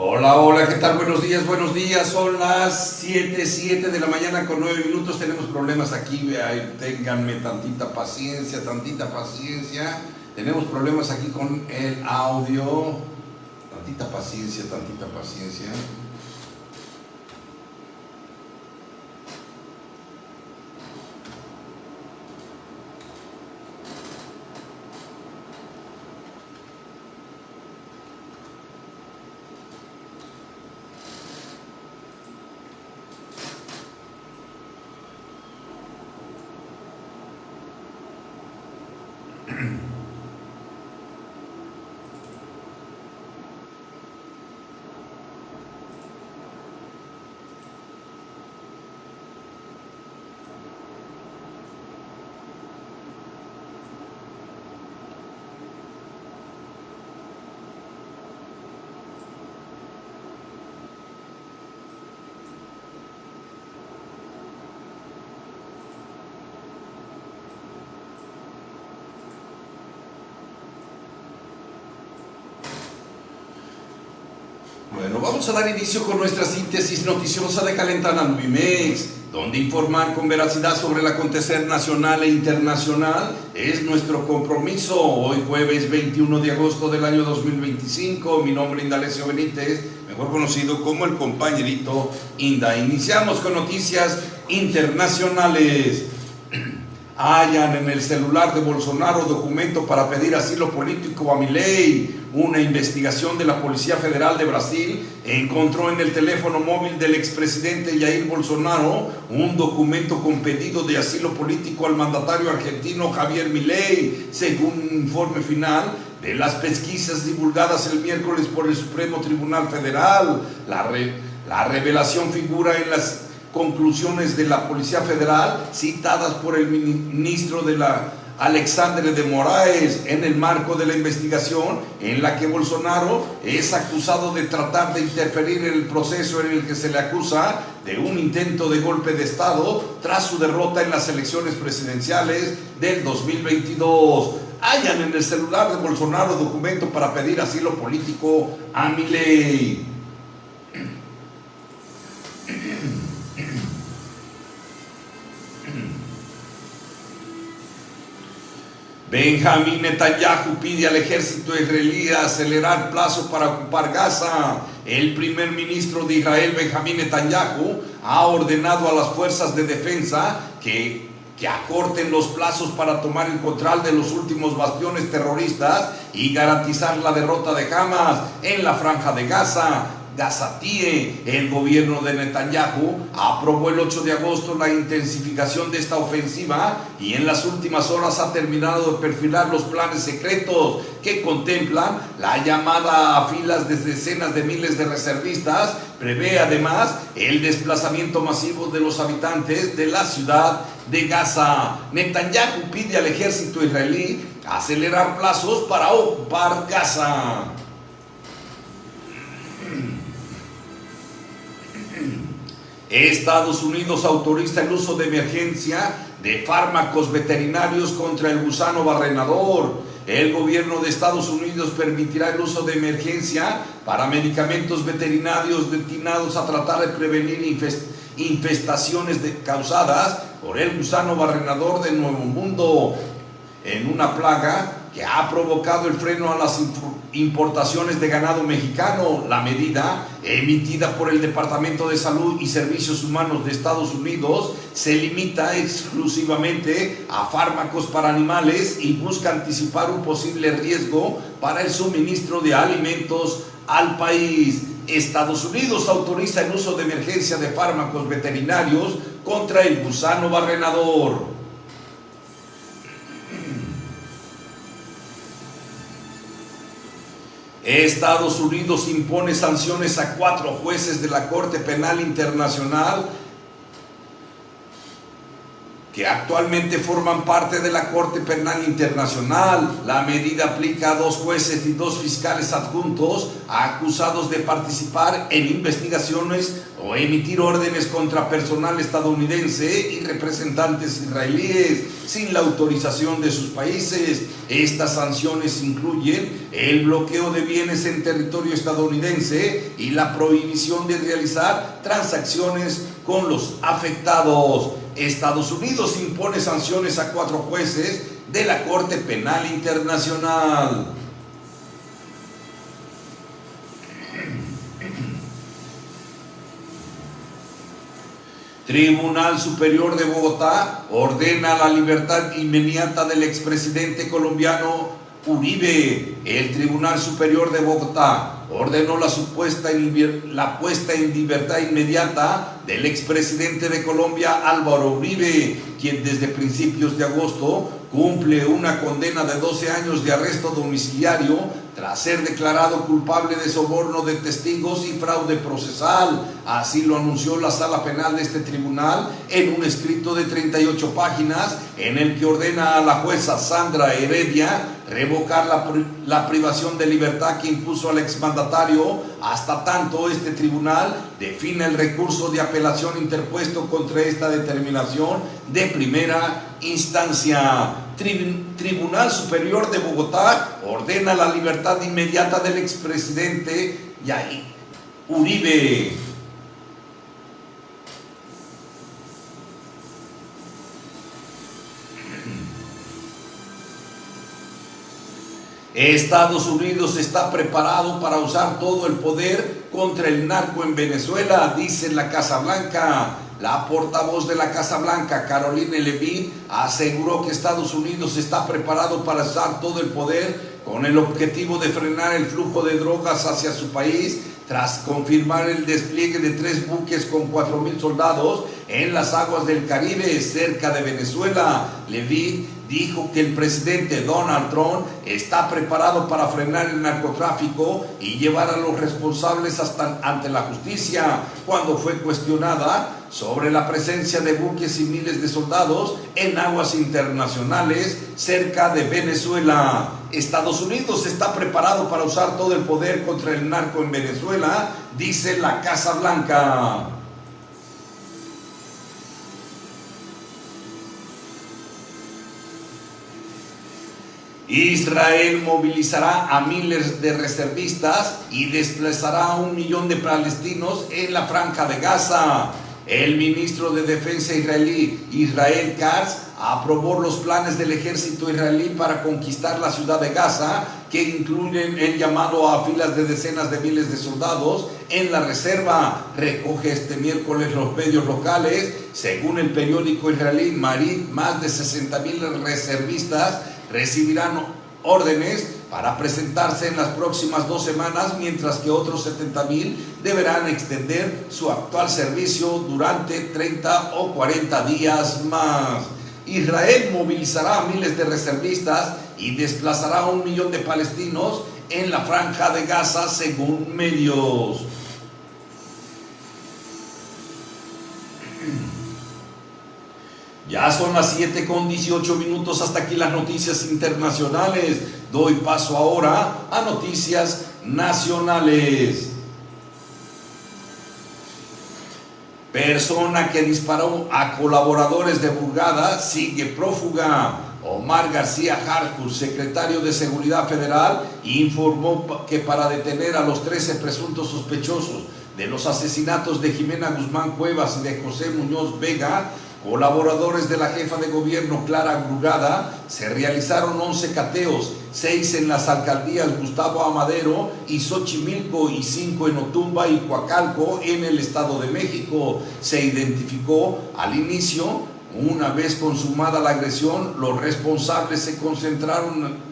Hola, hola, ¿qué tal? Buenos días. Son las 7 de la mañana con 9 minutos. Tenemos problemas aquí, ténganme tantita paciencia. Tenemos problemas aquí con el audio. Tantita paciencia. Bueno, vamos a dar inicio con nuestra síntesis noticiosa de Calentana Nubimex, donde informar con veracidad sobre el acontecer nacional e internacional es nuestro compromiso. Hoy jueves 21 de agosto del año 2025, mi nombre es Indalecio Benítez, mejor conocido como el compañerito Inda. Iniciamos con noticias internacionales. Hallan en el celular de Bolsonaro documento para pedir asilo político a Milei. Una investigación de la Policía Federal de Brasil encontró en el teléfono móvil del expresidente Jair Bolsonaro un documento con pedido de asilo político al mandatario argentino Javier Milei, según un informe final de las pesquisas divulgadas el miércoles por el Supremo Tribunal Federal. La revelación figura en las conclusiones de la Policía Federal citadas por el ministro de la Alexandre de Moraes en el marco de la investigación en la que Bolsonaro es acusado de tratar de interferir en el proceso en el que se le acusa de un intento de golpe de Estado tras su derrota en las elecciones presidenciales del 2022. Hallan en el celular de Bolsonaro documento para pedir asilo político a Milei. Benjamín Netanyahu pide al ejército israelí acelerar plazo para ocupar Gaza. El primer ministro de Israel, Benjamín Netanyahu, ha ordenado a las fuerzas de defensa que acorten los plazos para tomar el control de los últimos bastiones terroristas y garantizar la derrota de Hamas en la franja de Gaza. Gazatíe. El gobierno de Netanyahu aprobó el 8 de agosto la intensificación de esta ofensiva y en las últimas horas ha terminado de perfilar los planes secretos que contemplan la llamada a filas de decenas de miles de reservistas. Prevé además el desplazamiento masivo de los habitantes de la ciudad de Gaza. Netanyahu pide al ejército israelí acelerar plazos para ocupar Gaza. Estados Unidos autoriza el uso de emergencia de fármacos veterinarios contra el gusano barrenador. El gobierno de Estados Unidos permitirá el uso de emergencia para medicamentos veterinarios destinados a tratar de prevenir infestaciones causadas por el gusano barrenador de Nuevo Mundo, en una plaga que ha provocado el freno a las importaciones de ganado mexicano. La medida, emitida por el Departamento de Salud y Servicios Humanos de Estados Unidos, se limita exclusivamente a fármacos para animales y busca anticipar un posible riesgo para el suministro de alimentos al país. Estados Unidos autoriza el uso de emergencia de fármacos veterinarios contra el gusano barrenador. Estados Unidos impone sanciones a 4 jueces de la Corte Penal Internacional que actualmente forman parte de la Corte Penal Internacional. La medida aplica a 2 jueces y 2 fiscales adjuntos acusados de participar en investigaciones o emitir órdenes contra personal estadounidense y representantes israelíes sin la autorización de sus países. Estas sanciones incluyen el bloqueo de bienes en territorio estadounidense y la prohibición de realizar transacciones con los afectados. Estados Unidos impone sanciones a 4 jueces de la Corte Penal Internacional. Tribunal Superior de Bogotá ordena la libertad inmediata del expresidente colombiano Uribe. El Tribunal Superior de Bogotá ordenó la puesta en libertad inmediata del expresidente de Colombia Álvaro Uribe, quien desde principios de agosto cumple una condena de 12 años de arresto domiciliario tras ser declarado culpable de soborno de testigos y fraude procesal. Así lo anunció la Sala Penal de este tribunal en un escrito de 38 páginas en el que ordena a la jueza Sandra Heredia revocar la privación de libertad que impuso al exmandatario hasta tanto este tribunal define el recurso de apelación interpuesto contra esta determinación de primera instancia. Tribunal Superior de Bogotá ordena la libertad inmediata del expresidente Uribe. Estados Unidos está preparado para usar todo el poder contra el narco en Venezuela, dice la Casa Blanca. La portavoz de la Casa Blanca, Caroline Leavitt, aseguró que Estados Unidos está preparado para usar todo el poder con el objetivo de frenar el flujo de drogas hacia su país, tras confirmar el despliegue de 3 buques con 4,000 soldados en las aguas del Caribe, cerca de Venezuela. Leavitt dijo que el presidente Donald Trump está preparado para frenar el narcotráfico y llevar a los responsables ante la justicia. Cuando fue cuestionada sobre la presencia de buques y miles de soldados en aguas internacionales cerca de Venezuela. Estados Unidos está preparado para usar todo el poder contra el narco en Venezuela, dice la Casa Blanca. Israel movilizará a miles de reservistas y desplazará a 1 millón de palestinos en la Franja de Gaza. El ministro de Defensa israelí, Israel Katz, aprobó los planes del ejército israelí para conquistar la ciudad de Gaza, que incluyen el llamado a filas de decenas de miles de soldados en la reserva. Recoge este miércoles los medios locales. Según el periódico israelí Marit, más de 60,000 reservistas recibirán órdenes para presentarse en las próximas 2 semanas, mientras que otros 70,000 deberán extender su actual servicio durante 30 o 40 días más. Israel movilizará a miles de reservistas y desplazará a 1 millón de palestinos en la Franja de Gaza, según medios. Ya son las 7:18. Hasta aquí las noticias internacionales. Doy paso ahora a noticias nacionales. Persona que disparó a colaboradores de Burgada sigue prófuga. Omar García Harfuch, secretario de Seguridad Federal, informó que para detener a los 13 presuntos sospechosos de los asesinatos de Jimena Guzmán Cuevas y de José Muñoz Vega, colaboradores de la jefa de gobierno Clara Brugada, se realizaron 11 cateos, 6 en las alcaldías Gustavo Amadero y Xochimilco y 5 en Otumba y Coacalco en el Estado de México. Se identificó al inicio. Una vez consumada la agresión, los responsables se concentraron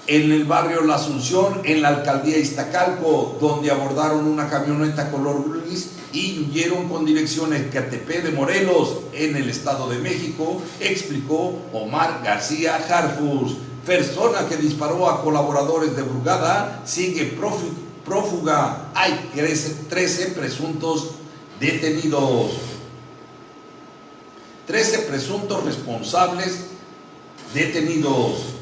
en el barrio La Asunción, en la alcaldía Iztacalco, donde abordaron una camioneta color gris y huyeron con dirección a Ecatepec de Morelos, en el Estado de México, explicó Omar García Harfuch. Persona que disparó a colaboradores de Brugada sigue prófuga. Hay 13 presuntos detenidos. 13 presuntos responsables detenidos.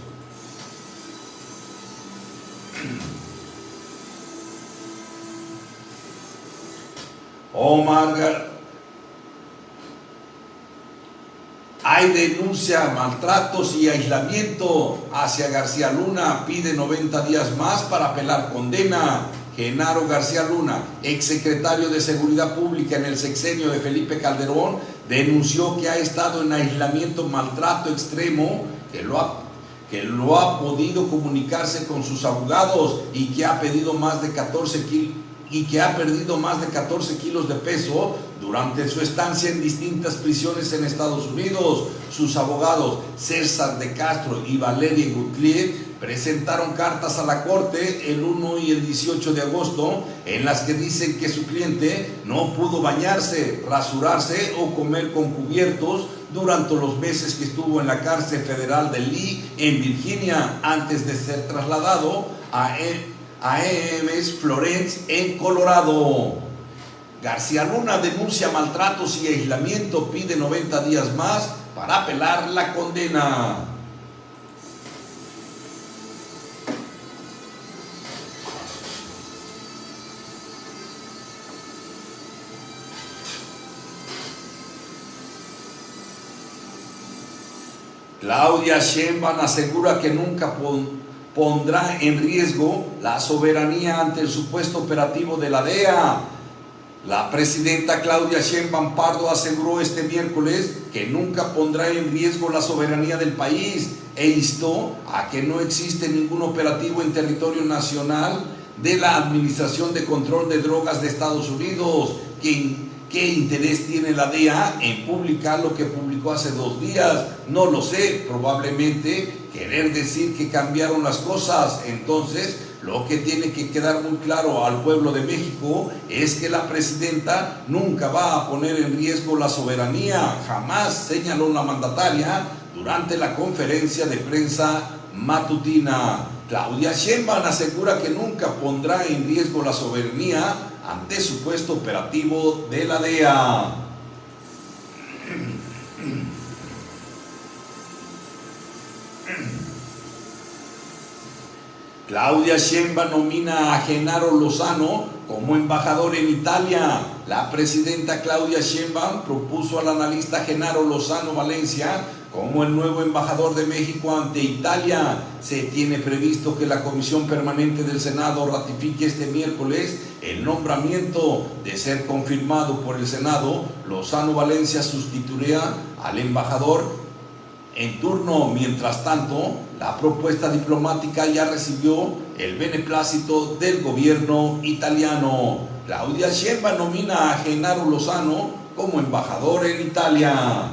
Hay denuncia, maltratos y aislamiento hacia García Luna, pide 90 días más para apelar condena. Genaro García Luna, exsecretario de Seguridad Pública en el sexenio de Felipe Calderón, denunció que ha estado en aislamiento, maltrato extremo, que lo ha podido comunicarse con sus abogados y que ha perdido más de 14 kilos de peso durante su estancia en distintas prisiones en Estados Unidos. Sus abogados César de Castro y Valeria Gutlier presentaron cartas a la corte el 1 y el 18 de agosto en las que dicen que su cliente no pudo bañarse, rasurarse o comer con cubiertos durante los meses que estuvo en la cárcel federal de Lee en Virginia antes de ser trasladado a Ames Florence en Colorado. García Luna denuncia maltratos y aislamiento, pide 90 días más para apelar la condena. Claudia Sheinbaum asegura que nunca pondrá en riesgo la soberanía ante el supuesto operativo de la DEA. La presidenta Claudia Sheinbaum Pardo aseguró este miércoles que nunca pondrá en riesgo la soberanía del país e instó a que no existe ningún operativo en territorio nacional de la Administración de Control de Drogas de Estados Unidos. ¿Qué interés tiene la DEA en publicar lo que publicó hace 2 días? No lo sé, probablemente querer decir que cambiaron las cosas. Entonces, lo que tiene que quedar muy claro al pueblo de México es que la presidenta nunca va a poner en riesgo la soberanía, jamás, señaló la mandataria durante la conferencia de prensa matutina. Claudia Sheinbaum asegura que nunca pondrá en riesgo la soberanía ante supuesto operativo de la DEA. Claudia Sheinbaum nomina a Genaro Lozano como embajador en Italia. La presidenta Claudia Sheinbaum propuso al analista Genaro Lozano Valencia como el nuevo embajador de México ante Italia. Se tiene previsto que la Comisión Permanente del Senado ratifique este miércoles el nombramiento. De ser confirmado por el Senado, Lozano Valencia sustituirá al embajador en turno. Mientras tanto, la propuesta diplomática ya recibió el beneplácito del gobierno italiano. Claudia Sheinbaum nomina a Genaro Lozano como embajador en Italia.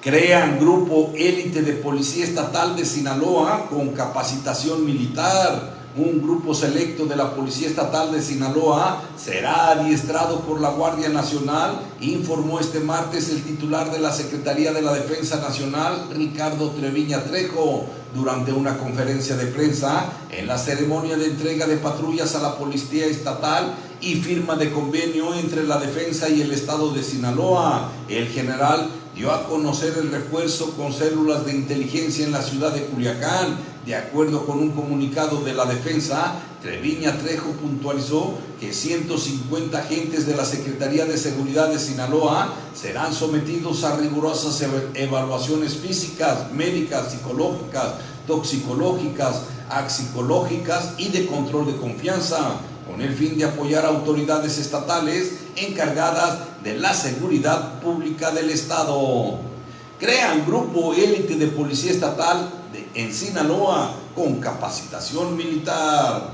Crean grupo élite de Policía Estatal de Sinaloa con capacitación militar. Un grupo selecto de la Policía Estatal de Sinaloa será adiestrado por la Guardia Nacional, informó este martes el titular de la Secretaría de la Defensa Nacional, Ricardo Treviña Trejo, durante una conferencia de prensa en la ceremonia de entrega de patrullas a la Policía Estatal y firma de convenio entre la Defensa y el Estado de Sinaloa. El general dio a conocer el refuerzo con células de inteligencia en la ciudad de Culiacán. De acuerdo con un comunicado de la Defensa, Treviña Trejo puntualizó que 150 agentes de la Secretaría de Seguridad de Sinaloa serán sometidos a rigurosas evaluaciones físicas, médicas, psicológicas, toxicológicas, axicológicas y de control de confianza, con el fin de apoyar a autoridades estatales encargadas de la seguridad pública del Estado. Crean grupo élite de Policía Estatal en Sinaloa con capacitación militar.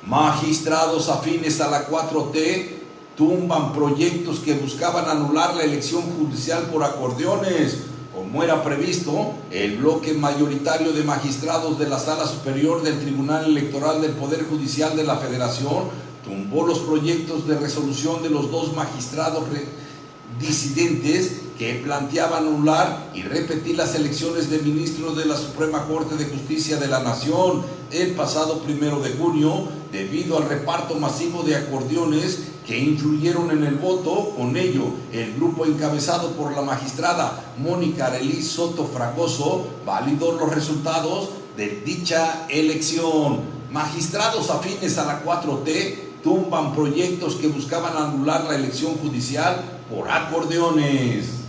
Magistrados afines a la 4T tumban proyectos que buscaban anular la elección judicial por acordeones. Como era previsto, el bloque mayoritario de magistrados de la Sala Superior del Tribunal Electoral del Poder Judicial de la Federación tumbó los proyectos de resolución de los 2 magistrados disidentes que planteaban anular y repetir las elecciones de ministros de la Suprema Corte de Justicia de la Nación. el pasado 1 de junio debido al reparto masivo de acordeones que influyeron en el voto. Con ello, el grupo encabezado por la magistrada Mónica Arely Soto Fragoso validó los resultados de dicha elección. Magistrados afines a la 4T tumban proyectos que buscaban anular la elección judicial por acordeones.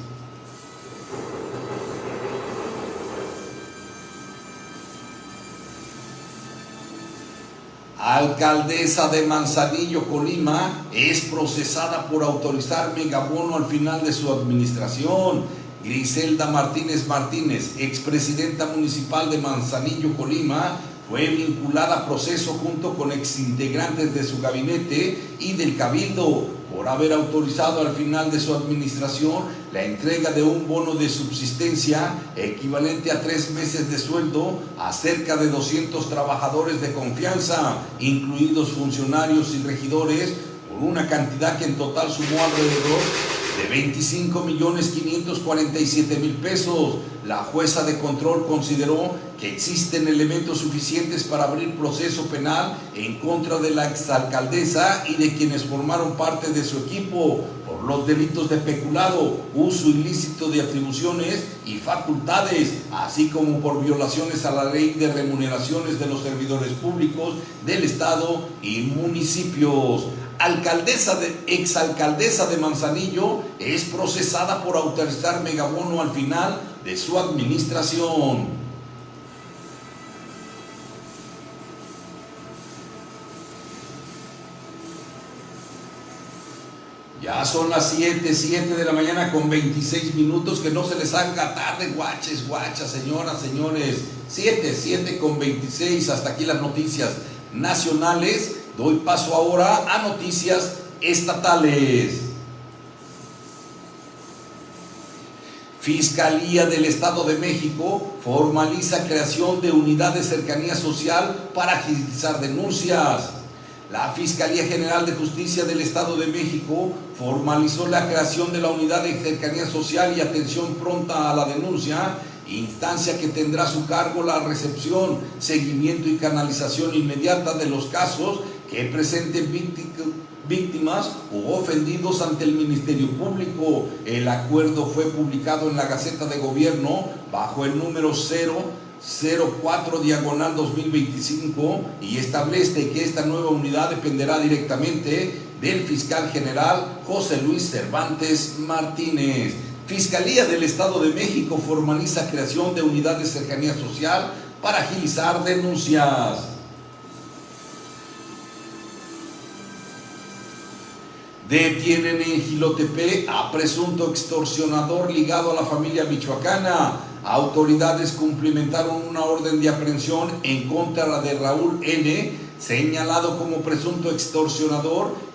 Alcaldesa de Manzanillo, Colima, es procesada por autorizar megabono al final de su administración. Griselda Martínez Martínez, expresidenta municipal de Manzanillo, Colima, fue vinculada a proceso junto con exintegrantes de su gabinete y del Cabildo por haber autorizado al final de su administración la entrega de un bono de subsistencia equivalente a 3 meses de sueldo a cerca de 200 trabajadores de confianza, incluidos funcionarios y regidores, por una cantidad que en total sumó alrededor de 25.547.000 pesos. La jueza de control consideró que existen elementos suficientes para abrir proceso penal en contra de la exalcaldesa y de quienes formaron parte de su equipo por los delitos de peculado, uso ilícito de atribuciones y facultades, así como por violaciones a la ley de remuneraciones de los servidores públicos del Estado y municipios. Exalcaldesa de Manzanillo es procesada por autorizar megabono al final de su administración. Ya son las 7 de la mañana con 26 minutos, que no se les haga tarde, guaches, guachas, señoras, señores. 7 con 26, hasta aquí las noticias nacionales. Doy paso ahora a noticias estatales. Fiscalía del Estado de México formaliza creación de unidad de cercanía social para agilizar denuncias. La Fiscalía General de Justicia del Estado de México formalizó la creación de la unidad de cercanía social y atención pronta a la denuncia, instancia que tendrá a su cargo la recepción, seguimiento y canalización inmediata de los casos que presenten víctimas u ofendidos ante el Ministerio Público. El acuerdo fue publicado en la Gaceta de Gobierno bajo el número 004/2025 y establece que esta nueva unidad dependerá directamente del fiscal general José Luis Cervantes Martínez. Fiscalía del Estado de México formaliza creación de unidad de cercanía social para agilizar denuncias. Detienen en Jilotepec a presunto extorsionador ligado a la familia michoacana. Autoridades cumplimentaron una orden de aprehensión en contra de Raúl N., señalado como presunto extorsionador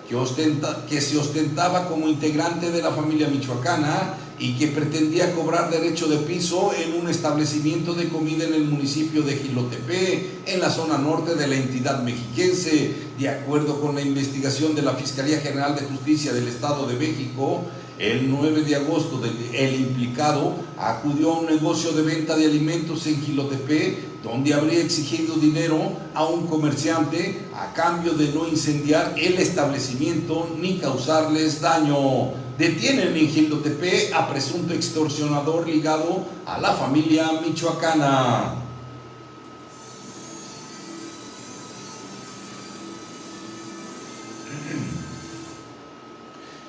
que se ostentaba como integrante de la familia michoacana y que pretendía cobrar derecho de piso en un establecimiento de comida en el municipio de Jilotepec, en la zona norte de la entidad mexiquense. De acuerdo con la investigación de la Fiscalía General de Justicia del Estado de México, el 9 de agosto el implicado acudió a un negocio de venta de alimentos en Jilotepec, donde habría exigido dinero a un comerciante a cambio de no incendiar el establecimiento ni causarles daño. Detienen en Jilotepec a presunto extorsionador ligado a la familia michoacana.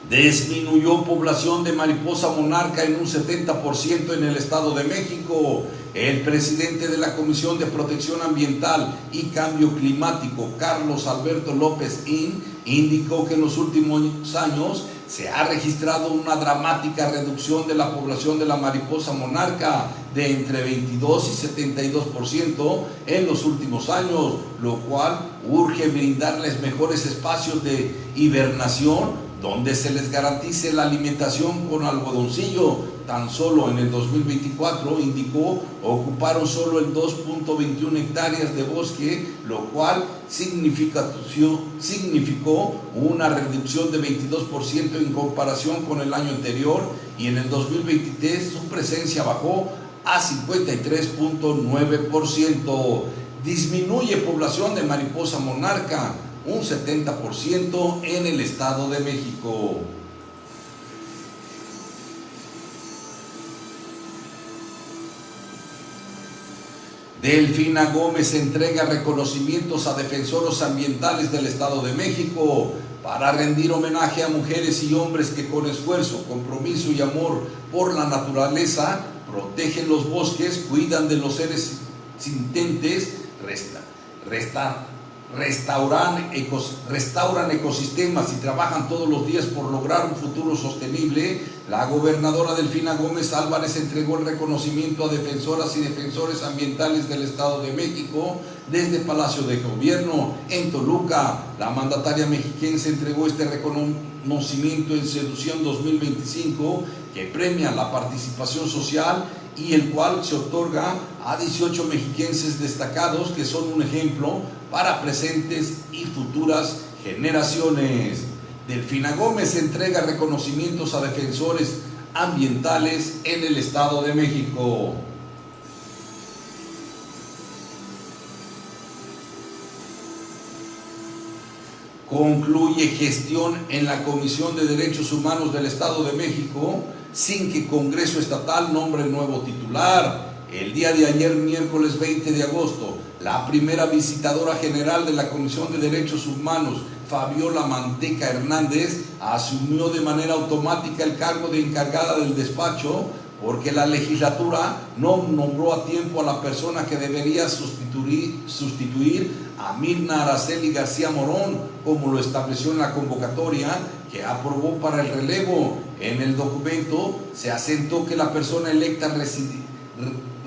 Disminuyó población de mariposa monarca en un 70% en el Estado de México. El presidente de la Comisión de Protección Ambiental y Cambio Climático, Carlos Alberto López indicó que en los últimos años se ha registrado una dramática reducción de la población de la mariposa monarca de entre 22 y 72% en los últimos años, lo cual urge brindarles mejores espacios de hibernación donde se les garantice la alimentación con algodoncillo. Tan solo en el 2024, indicó, ocuparon solo el 2.21 hectáreas de bosque, lo cual significó una reducción de 22% en comparación con el año anterior, y en el 2023 su presencia bajó a 53.9%. disminuye población de mariposa monarca, un 70% en el Estado de México. Delfina Gómez entrega reconocimientos a defensores ambientales del Estado de México para rendir homenaje a mujeres y hombres que con esfuerzo, compromiso y amor por la naturaleza protegen los bosques, cuidan de los seres sintientes, restauran ecosistemas y trabajan todos los días por lograr un futuro sostenible. La gobernadora Delfina Gómez Álvarez entregó el reconocimiento a defensoras y defensores ambientales del Estado de México desde Palacio de Gobierno en Toluca. La mandataria mexiquense entregó este reconocimiento en Seducción 2025 que premia la participación social y el cual se otorga a 18 mexiquenses destacados que son un ejemplo para presentes y futuras generaciones. Delfina Gómez entrega reconocimientos a defensores ambientales en el Estado de México. Concluye gestión en la Comisión de Derechos Humanos del Estado de México sin que Congreso Estatal nombre nuevo titular. El día de ayer, miércoles 20 de agosto, la primera visitadora general de la Comisión de Derechos Humanos, Fabiola Manteca Hernández, asumió de manera automática el cargo de encargada del despacho porque la legislatura no nombró a tiempo a la persona que debería sustituir a Mirna Araceli García Morón, como lo estableció en la convocatoria que aprobó para el relevo. En el documento se asentó que la persona electa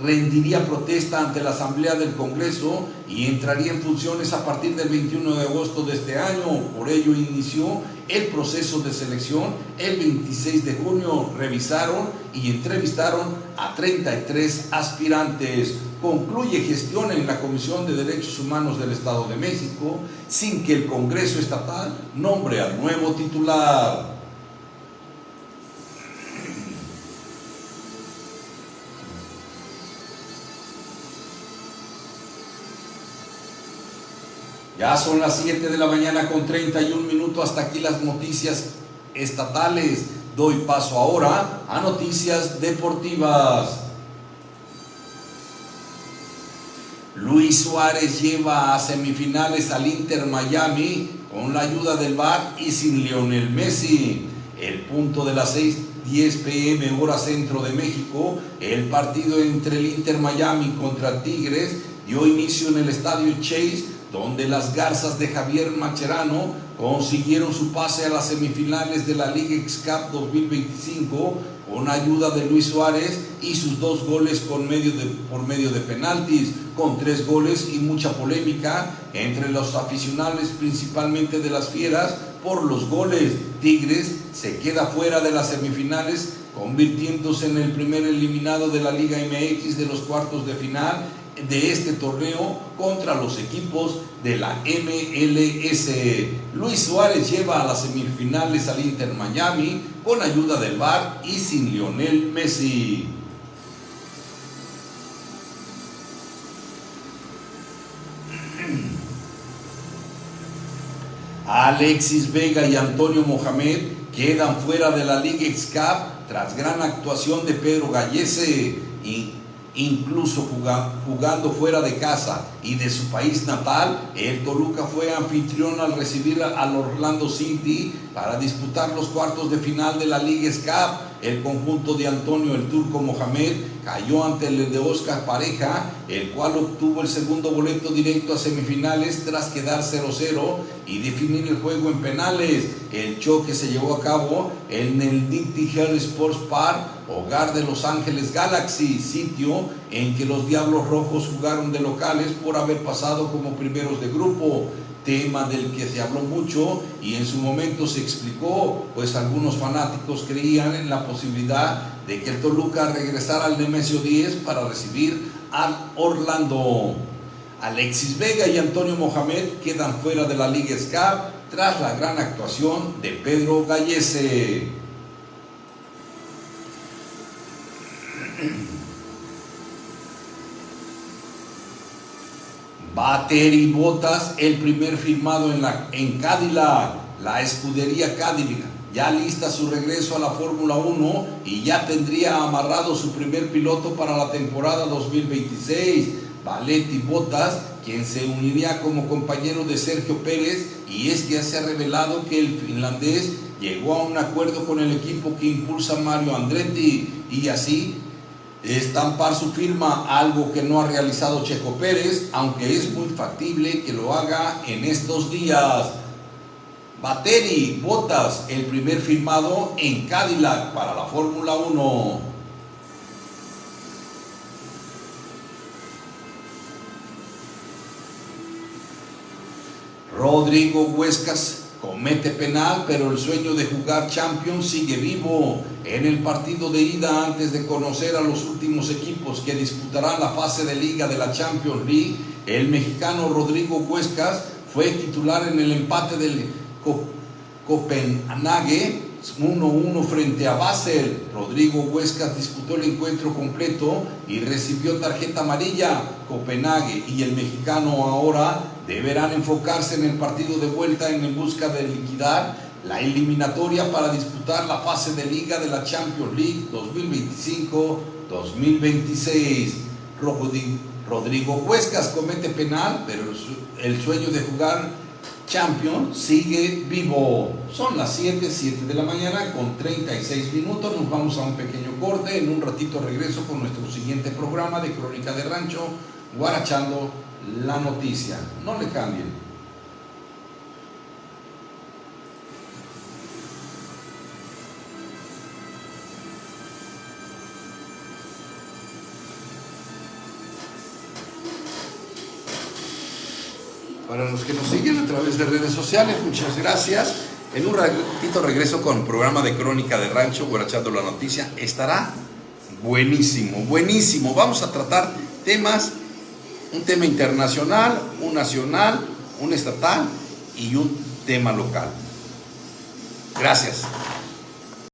rendiría protesta ante la Asamblea del Congreso y entraría en funciones a partir del 21 de agosto de este año. Por ello inició el proceso de selección. El 26 de junio revisaron y entrevistaron a 33 aspirantes. Concluye gestión en la Comisión de Derechos Humanos del Estado de México sin que el Congreso Estatal nombre al nuevo titular. Ya son las 7 de la mañana con 31 minutos, hasta aquí las noticias estatales. Doy paso ahora a noticias deportivas. Luis Suárez lleva a semifinales al Inter Miami con la ayuda del VAR y sin Lionel Messi. El punto de las 6:10 p.m. hora centro de México, el partido entre el Inter Miami contra Tigres dio inicio en el estadio Chase, donde las Garzas de Javier Mascherano consiguieron su pase a las semifinales de la Liga X-Cup 2025 con ayuda de Luis Suárez y sus 2 goles por medio de penaltis, con 3 goles y mucha polémica entre los aficionados, principalmente de las Fieras, por los goles. Tigres se queda fuera de las semifinales, convirtiéndose en el primer eliminado de la Liga MX de los cuartos de final de este torneo contra los equipos de la MLS. Luis Suárez lleva a las semifinales al Inter Miami con ayuda del VAR y sin Lionel Messi. Alexis Vega y Antonio Mohamed quedan fuera de la Liga X-Cup tras gran actuación de Pedro Gallese, incluso jugando fuera de casa y de su país natal. El Toluca fue anfitrión al recibir al Orlando City para disputar los cuartos de final de la Liga X-Cup. El conjunto de Antonio el Turco Mohamed cayó ante el de Oscar Pareja, el cual obtuvo el segundo boleto directo a semifinales tras quedar 0-0 y definir el juego en penales. El choque se llevó a cabo en el Dignity Health Sports Park, hogar de Los Ángeles Galaxy, sitio en que los Diablos Rojos jugaron de locales por haber pasado como primeros de grupo, tema del que se habló mucho y en su momento se explicó, pues algunos fanáticos creían en la posibilidad de que el Toluca regresara al Nemesio 10 para recibir al Orlando. Alexis Vega y Antonio Mohamed quedan fuera de la Liga X-Cup tras la gran actuación de Pedro Gallese. Valtteri Bottas, el primer firmado en Cadillac, la escudería Cadillac, ya lista su regreso a la Fórmula 1 y ya tendría amarrado su primer piloto para la temporada 2026. Valtteri Bottas, quien se uniría como compañero de Sergio Pérez, y es que ya se ha revelado que el finlandés llegó a un acuerdo con el equipo que impulsa Mario Andretti y así estampar su firma, algo que no ha realizado Checo Pérez, aunque es muy factible que lo haga en estos días. Valtteri Bottas, el primer firmado en Cadillac para la Fórmula 1. Rodrigo Huescas comete penal, pero el sueño de jugar Champions sigue vivo. En el partido de ida, antes de conocer a los últimos equipos que disputarán la fase de liga de la Champions League, el mexicano Rodrigo Huescas fue titular en el empate del Copenhague 1-1 frente a Basel. Rodrigo Huescas disputó el encuentro completo y recibió tarjeta amarilla. Copenhague y el mexicano ahora deberán enfocarse en el partido de vuelta en busca de liquidar la eliminatoria para disputar la fase de liga de la Champions League 2025-2026. Rodrigo Huescas comete penal, pero el sueño de jugar Champions sigue vivo. Son las 7 de la mañana con 36 minutos. Nos vamos a un pequeño corte. En un ratito regreso con nuestro siguiente programa de Crónica de Rancho, Guarachando la Noticia. No le cambien. Para los que nos siguen a través de redes sociales, muchas gracias. En un ratito regreso con el programa de Crónica de Rancho, Guarachando la Noticia. Estará buenísimo, buenísimo. Vamos a tratar temas, un tema internacional, un nacional, un estatal y un tema local. Gracias.